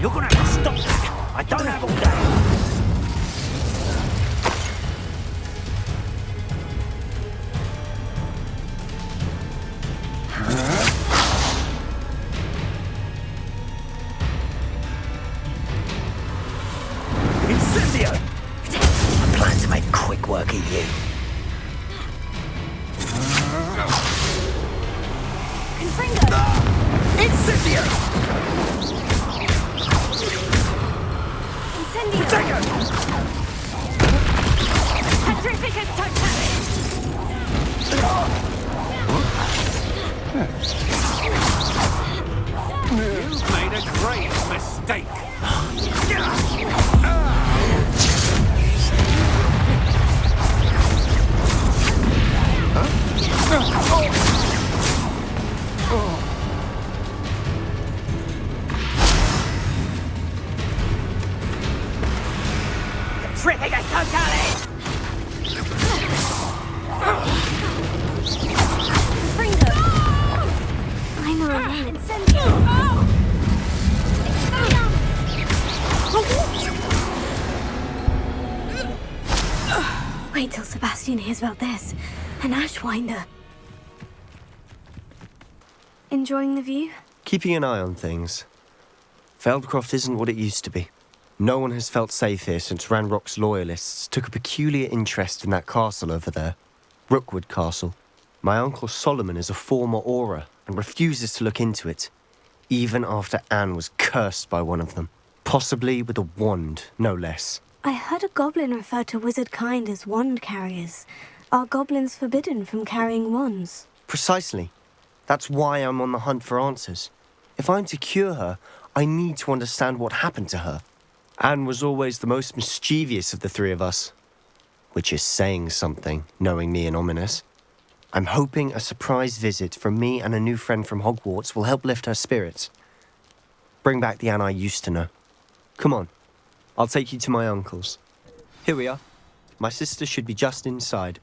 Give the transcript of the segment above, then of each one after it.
You're gonna have to stop that. I don't have all day. Incendio! I plan to make quick work of you. Incendio! Incendio! Take it! Petrificus totalis! You've made a great mistake. Petrificus totalis! Fringo! I'm a real Incendio! Wait till Sebastian hears about this. An Ashwinder. Enjoying the view? Keeping an eye on things. Feldcroft isn't what it used to be. No one has felt safe here since Ranrock's loyalists took a peculiar interest in that castle over there. Rookwood Castle. My uncle Solomon is a former Auror and refuses to look into it, even after Anne was cursed by one of them. Possibly with a wand, no less. I heard a goblin refer to wizard kind as wand carriers. Are goblins forbidden from carrying wands? Precisely. That's why I'm on the hunt for answers. If I'm to cure her, I need to understand what happened to her. Anne was always the most mischievous of the three of us. Which is saying something, knowing me and Ominous. I'm hoping a surprise visit from me and a new friend from Hogwarts will help lift her spirits. Bring back the Anne I used to know. Come on, I'll take you to my uncle's. Here we are. My sister should be just inside.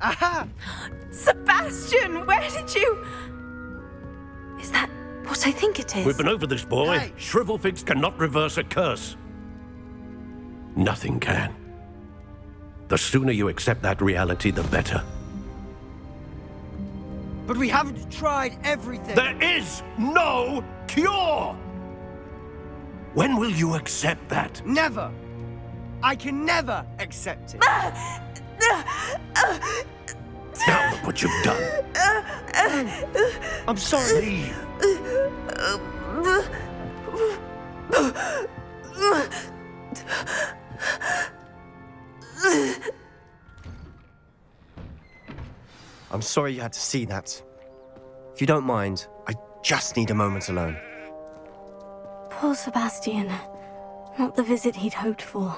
Aha! Sebastian, where did you... Is that what I think it is? We've been over this, boy. Hey. Shrivelfigs cannot reverse a curse. Nothing can. The sooner you accept that reality, the better. But we haven't tried everything. There is no cure! When will you accept that? Never. I can never accept it. Now look what you've done. I'm sorry. Leave. I'm sorry you had to see that. If you don't mind, I just need a moment alone. Poor Sebastian. Not the visit he'd hoped for.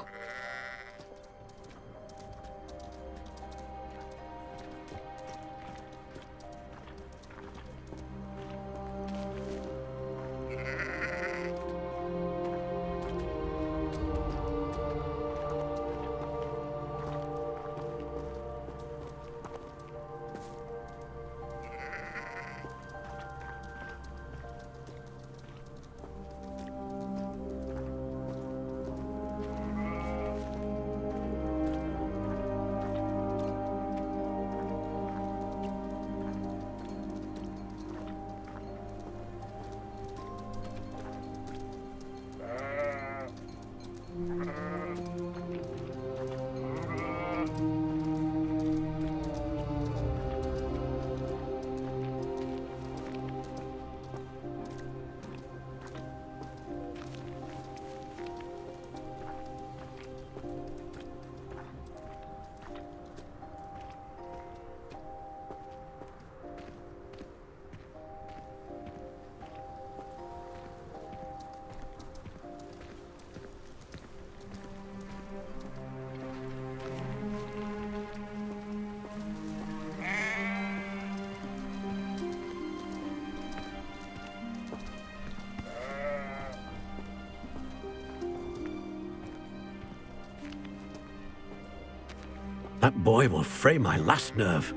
That boy will fray my last nerve.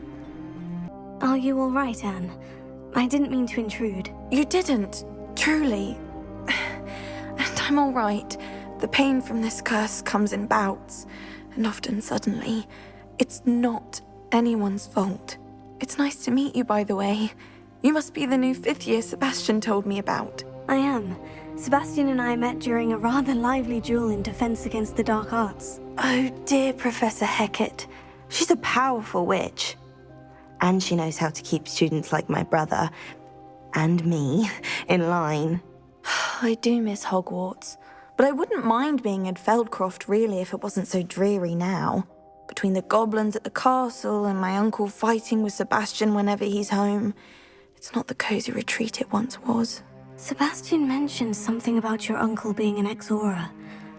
Are you all right, Anne? I didn't mean to intrude. You didn't, truly. And I'm all right. The pain from this curse comes in bouts, and often suddenly. It's not anyone's fault. It's nice to meet you, by the way. You must be the new 5th year Sebastian told me about. I am. Sebastian and I met during a rather lively duel in Defense Against the Dark Arts. Oh dear, Professor Hecat. She's a powerful witch. And she knows how to keep students like my brother, and me, in line. I do miss Hogwarts, but I wouldn't mind being in Feldcroft really if it wasn't so dreary now. Between the goblins at the castle and my uncle fighting with Sebastian whenever he's home, it's not the cozy retreat it once was. Sebastian mentioned something about your uncle being an ex-Auror,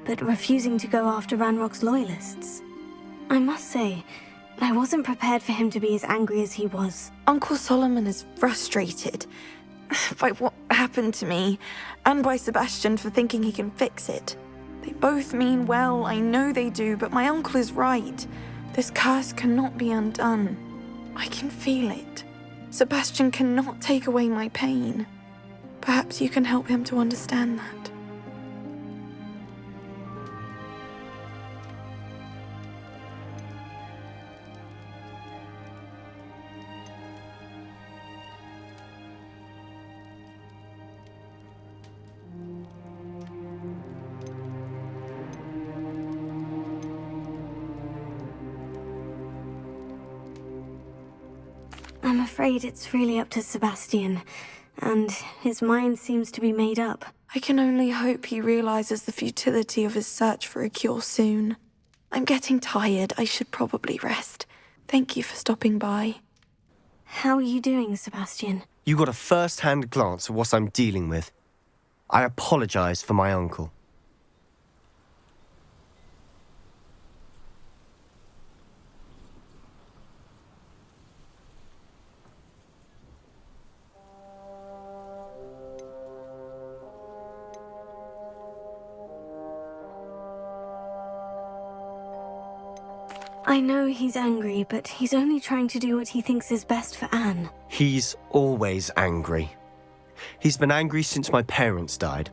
but refusing to go after Ranrock's loyalists. I must say, I wasn't prepared for him to be as angry as he was. Uncle Solomon is frustrated by what happened to me, and by Sebastian for thinking he can fix it. They both mean well, I know they do, but my uncle is right. This curse cannot be undone. I can feel it. Sebastian cannot take away my pain. Perhaps you can help him to understand that. I'm afraid it's really up to Sebastian, and his mind seems to be made up. I can only hope he realizes the futility of his search for a cure soon. I'm getting tired. I should probably rest. Thank you for stopping by. How are you doing, Sebastian? You got a first-hand glance at what I'm dealing with. I apologize for my uncle. I know he's angry, but he's only trying to do what he thinks is best for Anne. He's always angry. He's been angry since my parents died.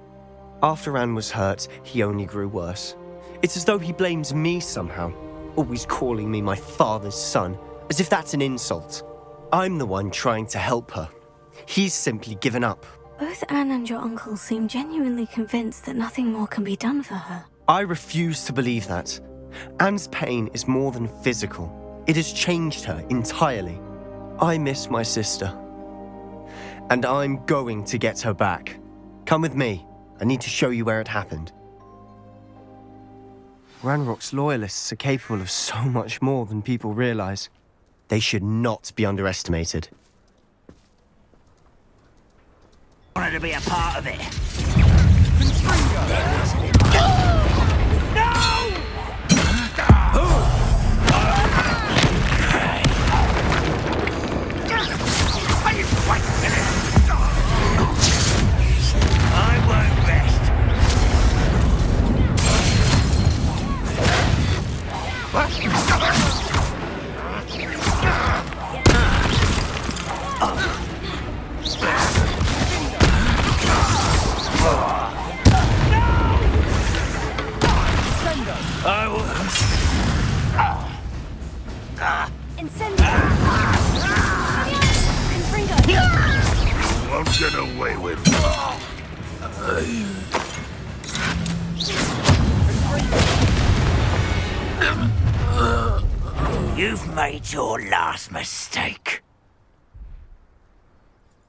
After Anne was hurt, he only grew worse. It's as though he blames me somehow, always calling me my father's son, as if that's an insult. I'm the one trying to help her. He's simply given up. Both Anne and your uncle seem genuinely convinced that nothing more can be done for her. I refuse to believe that. Anne's pain is more than physical. It has changed her entirely. I miss my sister. And I'm going to get her back. Come with me. I need to show you where it happened. Ranrock's loyalists are capable of so much more than people realize. They should not be underestimated. Wanted to be a part of it. I won't rest. I will. Won't get away with You've made your last mistake.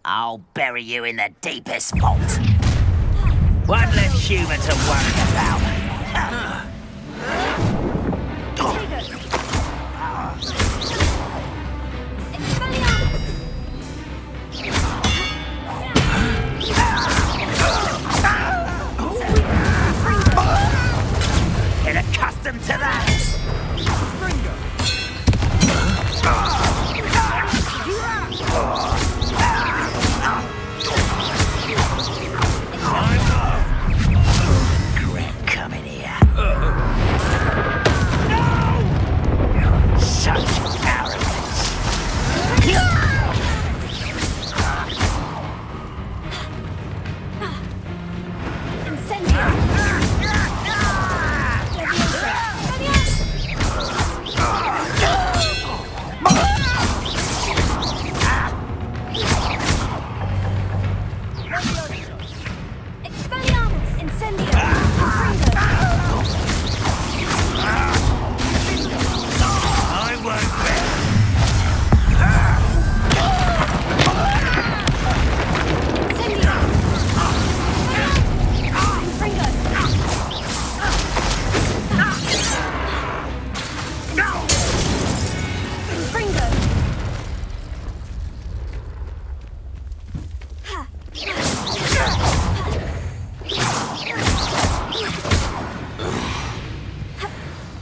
I'll bury you in the deepest vault. One less human to worry about. Get accustomed to that. Regret coming here. No!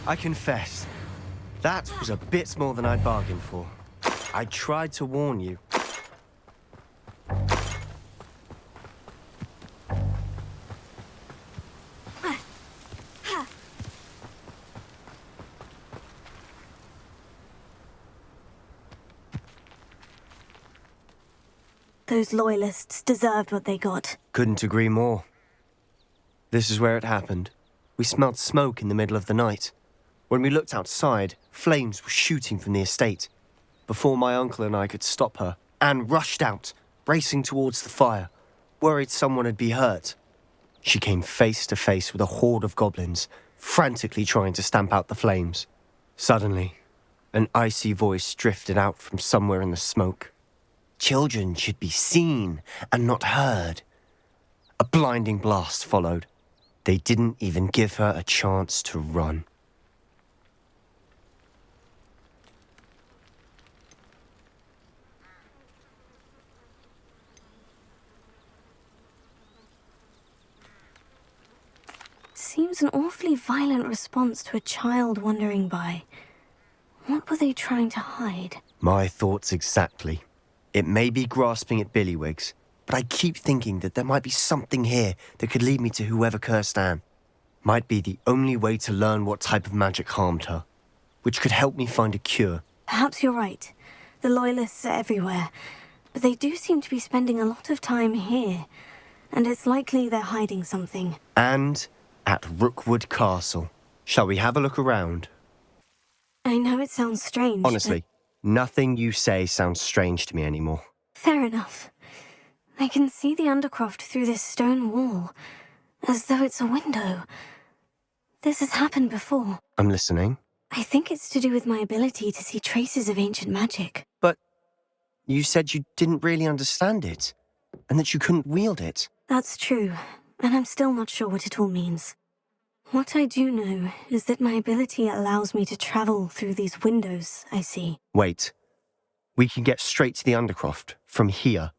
I confess, that was a bit more than I'd bargained for. I tried to warn you. Those loyalists deserved what they got. Couldn't agree more. This is where it happened. We smelled smoke in the middle of the night. When we looked outside, flames were shooting from the estate. Before my uncle and I could stop her, Anne rushed out, racing towards the fire, worried someone had been hurt. She came face to face with a horde of goblins, frantically trying to stamp out the flames. Suddenly, an icy voice drifted out from somewhere in the smoke. Children should be seen and not heard. A blinding blast followed. They didn't even give her a chance to run. Seems an awfully violent response to a child wandering by. What were they trying to hide? My thoughts exactly. It may be grasping at Billywigs, but I keep thinking that there might be something here that could lead me to whoever cursed Anne. Might be the only way to learn what type of magic harmed her, which could help me find a cure. Perhaps you're right. The Loyalists are everywhere, but they do seem to be spending a lot of time here, and it's likely they're hiding something. And at Rookwood Castle. Shall we have a look around? I know it sounds strange, Honestly, nothing you say sounds strange to me anymore. Fair enough. I can see the Undercroft through this stone wall, as though it's a window. This has happened before. I'm listening. I think it's to do with my ability to see traces of ancient magic. But you said you didn't really understand it, and that you couldn't wield it. That's true, and I'm still not sure what it all means. What I do know is that my ability allows me to travel through these windows I see. Wait. We can get straight to the Undercroft from here.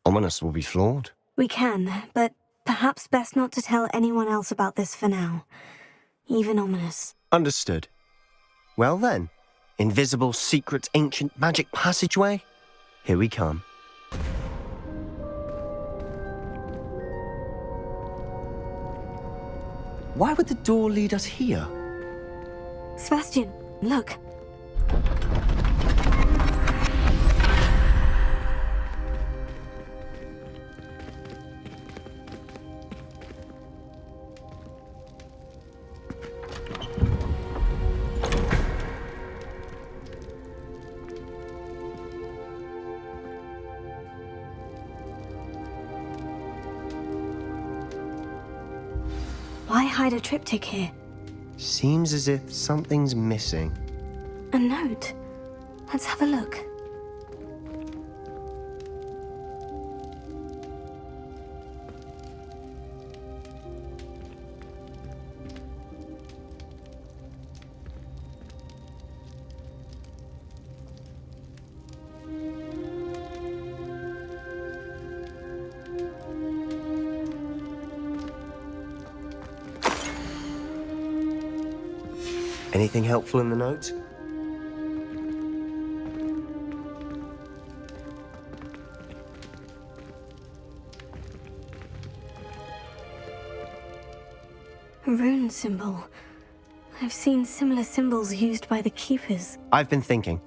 Ominous will be flawed. We can, but perhaps best not to tell anyone else about this for now. Even Ominous. Understood. Well then, invisible, secret, ancient magic passageway? Here we come. Why would the door lead us here? Sebastian, look. Why hide a triptych here? Seems as if something's missing. A note. Let's have a look. Anything helpful in the note? A rune symbol. I've seen similar symbols used by the Keepers. I've been thinking.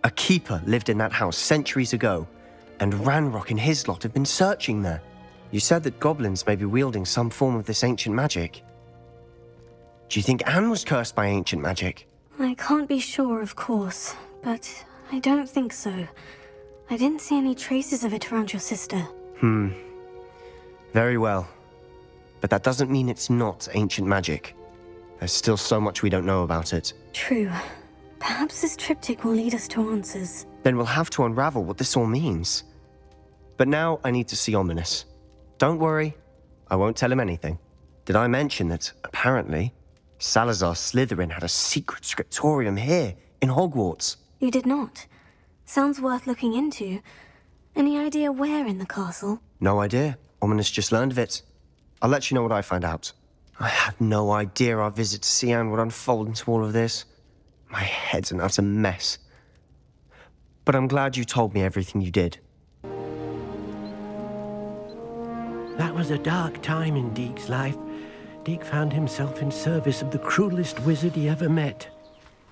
A keeper lived in that house centuries ago, and Ranrock and his lot have been searching there. You said that goblins may be wielding some form of this ancient magic. Do you think Anne was cursed by ancient magic? I can't be sure, of course, but I don't think so. I didn't see any traces of it around your sister. Very well. But that doesn't mean it's not ancient magic. There's still so much we don't know about it. True. Perhaps this triptych will lead us to answers. Then we'll have to unravel what this all means. But now I need to see Ominous. Don't worry, I won't tell him anything. Did I mention that, apparently, Salazar Slytherin had a secret scriptorium here, in Hogwarts? You did not. Sounds worth looking into. Any idea where in the castle? No idea. Ominous just learned of it. I'll let you know what I find out. I had no idea our visit to Sian would unfold into all of this. My head's an utter mess. But I'm glad you told me everything you did. That was a dark time in Deek's life. Deek found himself in service of the cruelest wizard he ever met.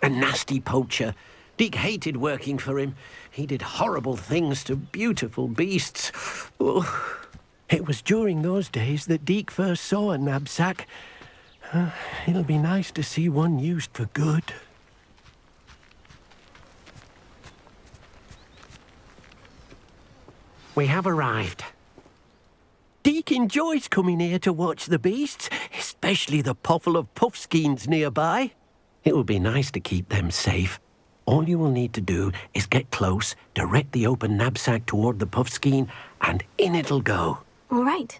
A nasty poacher. Deek hated working for him. He did horrible things to beautiful beasts. Oh. It was during those days that Deek first saw a knapsack. It'll be nice to see one used for good. We have arrived. Deek enjoys coming here to watch the beasts, especially the puffle of puffskeins nearby. It will be nice to keep them safe. All you will need to do is get close, direct the open knapsack toward the puffskein, and in it'll go. All right.